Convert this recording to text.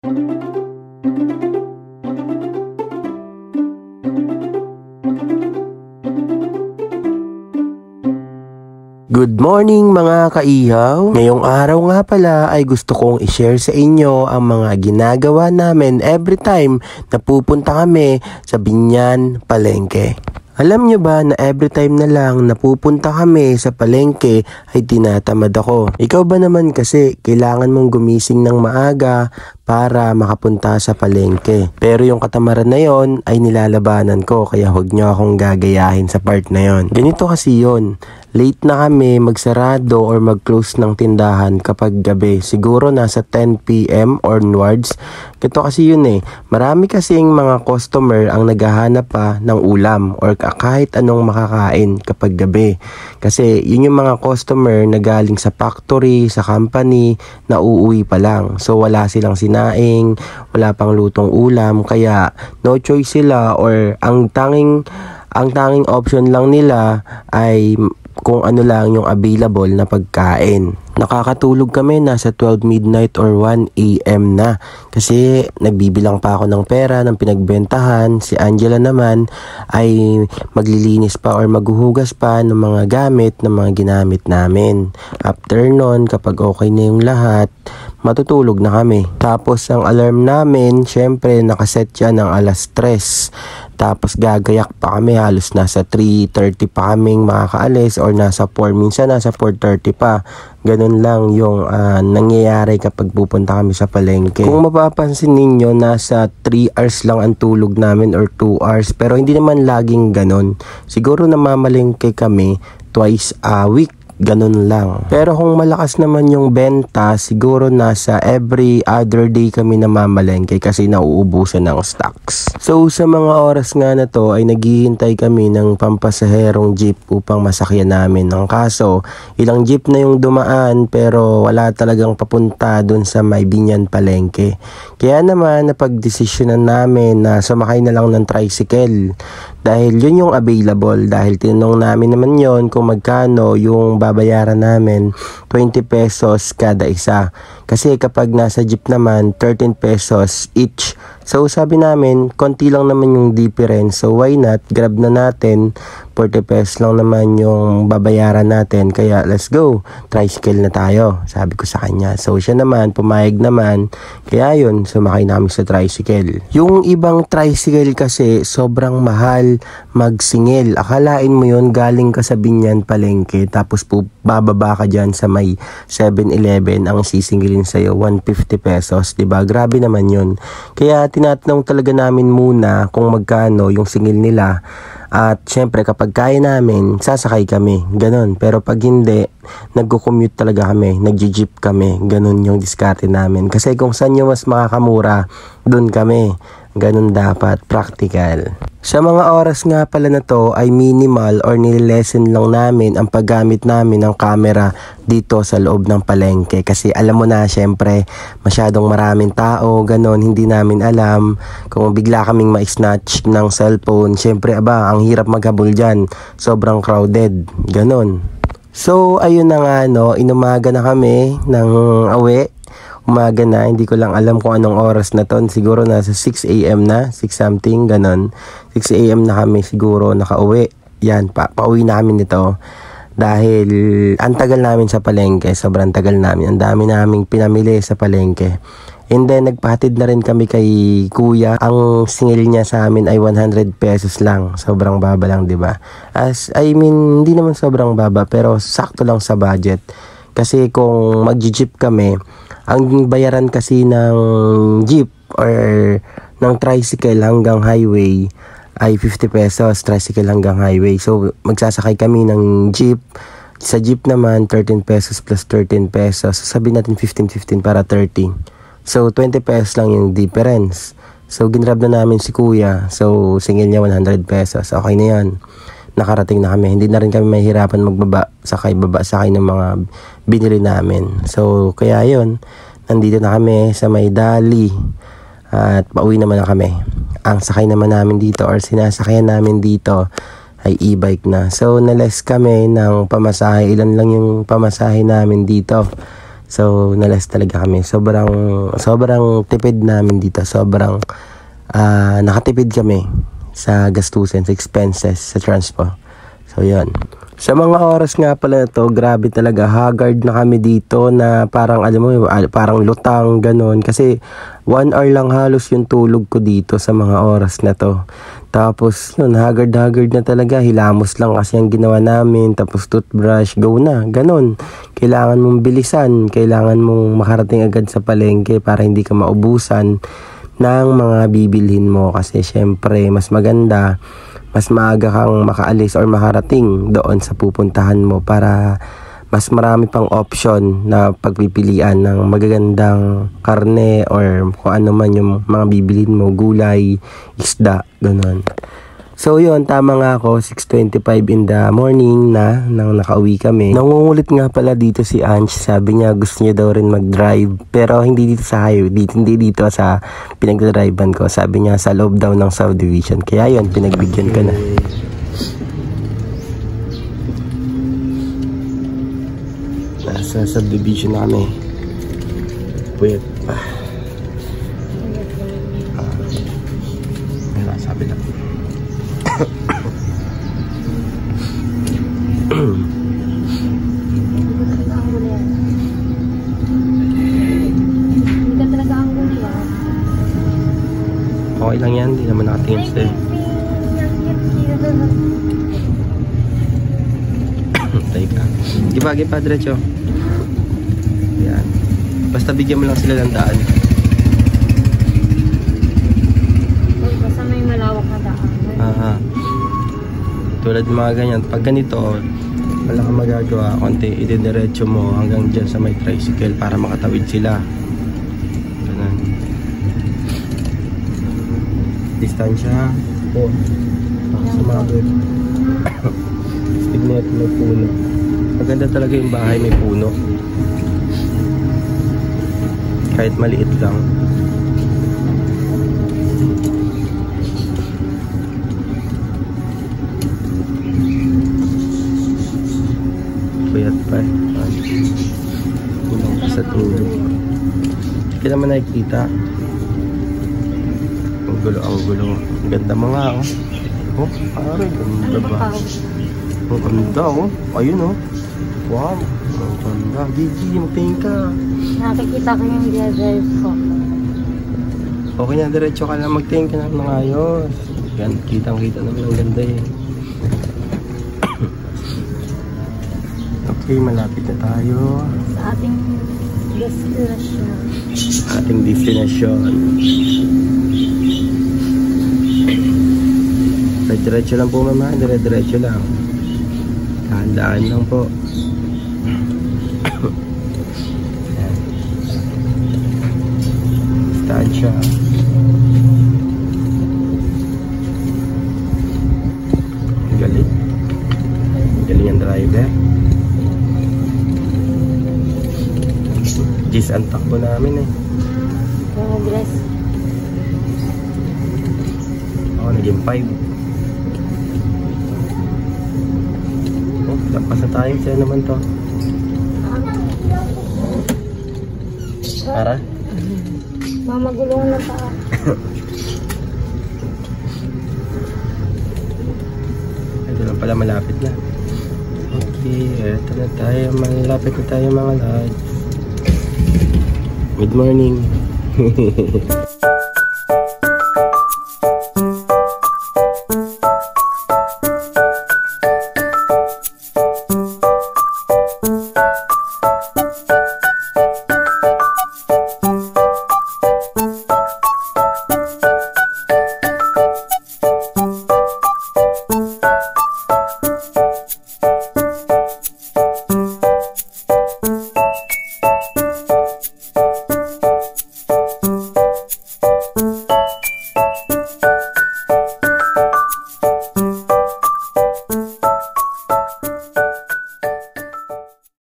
Good morning mga kaihaw! Ngayong araw nga pala ay gusto kong i-share sa inyo ang mga ginagawa namin every time na pupunta kami sa Biñan Palengke. Alam nyo ba na every time na lang napupunta kami sa palengke ay tinatamad ako? Ikaw ba naman kasi kailangan mong gumising ng maaga para makapunta sa palengke? Pero yung katamaran na yon ay nilalabanan ko, kaya huwag nyo akong gagayahin sa part na yon. Ganito kasi yon. Late na kami magsarado or mag-close ng tindahan kapag gabi. Siguro nasa 10 PM onwards. Ito kasi yun eh. Marami kasing mga customer ang naghahanap pa ng ulam or kahit anong makakain kapag gabi. Kasi yun yung mga customer na galing sa factory, sa company, na uuwi pa lang. So wala silang sinaing, wala pang lutong ulam. Kaya no choice sila or ang tanging option lang nila ay kung ano lang yung available na pagkain. Nakakatulog kami nasa 12 midnight or 1 AM na kasi nagbibilang pa ako ng pera ng pinagbentahan. Si Angela naman ay maglilinis pa or maghuhugas pa ng mga gamit ng mga ginamit namin. After nun, kapag okay na yung lahat, matutulog na kami. Tapos ang alarm namin, syempre nakaset yan ng 3:00. Tapos gagayak pa kami, halos nasa 3:30 pa kaming makakaalis or nasa 4, minsan nasa 4:30 pa. Ganun lang yung nangyayari kapag pupunta kami sa palengke. Kung mapapansin ninyo, nasa 3 hours lang ang tulog namin or 2 hours. Pero hindi naman laging ganun. Siguro namamalengke kami twice a week. Ganun lang. Pero kung malakas naman yung benta, siguro nasa every other day kami namamalengke kasi nauubusan ng stocks. So sa mga oras nga na to ay naghihintay kami ng pampasaherong jeep upang masakyan namin. Ang kaso, ilang jeep na yung dumaan pero wala talagang papunta dun sa may Biñan Palengke. Kaya naman napagdesisyonan namin na sumakay na lang ng tricycle. Dahil yun yung available, dahil tinanong namin naman yon kung magkano yung babayaran namin, 20 pesos kada isa. Kasi kapag nasa jeep naman, 13 pesos each. So sabi namin, konti lang naman yung difference. So why not, grab na natin, 40 pesos lang naman yung babayaran natin. Kaya let's go, tricycle na tayo, sabi ko sa kanya. So siya naman, pumayag naman. Kaya yun, sumakay namin sa tricycle. Yung ibang tricycle kasi, sobrang mahal magsingil. Akalain mo yun, galing ka sa Biñan Palengke, tapos bababa ka dyan sa may 7-Eleven, ang sisingilin sa'yo 150 pesos, diba? Grabe naman yun. Kaya tinatanong talaga namin muna kung magkano yung singil nila. At syempre kapag kaya namin, sasakay kami. Ganon. Pero pag hindi, nagko-commute talaga kami. Nagji-jeep kami. Ganon yung diskarte namin. Kasi kung saan yung mas makakamura, dun kami. Ganon dapat, practical. Sa mga oras nga pala na to ay minimal or nililesen lang namin ang paggamit namin ng camera dito sa loob ng palengke. Kasi alam mo na, syempre, masyadong maraming tao, ganon, hindi namin alam. Kung bigla kaming ma-snatch ng cellphone, syempre, ang hirap maghabol dyan. Sobrang crowded, ganon. So, ayun na nga, no, inumaga na kami ng awe. Umaga na, hindi ko lang alam kung anong oras na to. Siguro nasa 6 AM na, 6 something, ganon. 6 AM na kami siguro nakauwi. Yan, pauwi na kami nito. Dahil ang tagal namin sa palengke, sobrang tagal namin. Ang dami naming pinamili sa palengke. And then, nagpahatid na rin kami kay kuya. Ang singil niya sa amin ay 100 pesos lang. Sobrang baba lang, di ba? Hindi naman sobrang baba, pero sakto lang sa budget. Kasi kung mag-jeep kami, ang bayaran kasi ng jeep or ng tricycle hanggang highway ay 50 pesos, tricycle hanggang highway. So, magsasakay kami ng jeep. Sa jeep naman, 13 pesos plus 13 pesos. So, sabihin natin 15 para 30. So, 20 pesos lang yung difference. So, ginrab na namin si kuya. So, singil niya 100 pesos. Okay na yan. Nakarating na kami. Hindi na rin kami mahihirapan magbaba, sakay ng mga binili namin. So, kaya yun, nandito na kami sa may Dali at pauwi naman na kami. Ang sakay naman namin dito or sinasakyan namin dito ay e-bike na. So, nales kami ng pamasahe. Ilan lang yung pamasahe namin dito So, nalas talaga kami. Sobrang tipid namin dito. Sobrang nakatipid kami sa gastusin, sa expenses, sa transpo. So, yun. Sa mga oras nga pala na to, grabe talaga. Haggard na kami dito na parang, alam mo, parang lutang, ganun. Kasi 1 hour lang halos yung tulog ko dito sa mga oras na to. Tapos, yun, haggard na talaga. Hilamos lang kasi ang ginawa namin. Tapos, toothbrush, go na. Ganun. Kailangan mong bilisan. Kailangan mong makarating agad sa palengke para hindi ka maubusan ng mga bibilhin mo. Kasi, syempre, mas maganda, mas maaga kang makaalis or makarating doon sa pupuntahan mo para mas marami pang option na pagpipilian ng magagandang karne or kung ano man yung mga bibilhin mo, gulay, isda, ganun. So yun, tama nga ako, 6:25 in the morning na nang nakauwi kami. Nangungulit nga pala dito si Ange, sabi niya gusto niya daw rin mag-drive pero hindi dito sa highway, hindi dito sa pinagdadrivean ko. Sabi niya sa loob daw ng subdivision, kaya yun, pinagbigyan ko na. Nasa subdivision na kami. Wait. Sabi lang. Okay lang yan, hindi naman nakatingin sa'yo. Teka. Gipagi pa, diretso. Yan. Basta bigyan mo lang sila ng daan. Basta may malawak na daan. Aha. Tulad ng mga ganyan. Pag ganito, wala kang magagawa. Konti, idediretso mo hanggang dyan sa may tricycle para makatawid sila. Ganun. Distansya. O. Sumabit. Tignan may puno. Maganda talaga yung bahay may puno. Kahit maliit lang. Puyat pa eh. Kulang pa sa tulog. Hindi naman nakikita. Ang gulo. Ang ganda mo nga oh. Oh, parang ganda ba? Ang ganda oh. Ayun oh. Wow. Ang ganda. Gigi, magtingin ka. Nakikita ko yung drive ko. Okay na, diretso ka na. Magtingin ka na ng ayos. Yan, kitang-kita naman ang ganda eh. Okay, malapit na tayo. Sa ating destination. Ating destination. Diretso lang po mama, diretso lang. Dahan-dahan lang po. Distansya. Galing. Galing ang driver. Gis ang takbo namin eh. Kaya mag-dress. Oo, naging 5. Lampas na tayo. Sa'yo naman to. Para? Mamagulong na pa. Ito lang pala, malapit na. Okay, eto na tayo. Malapit na tayo mga lads. Good morning.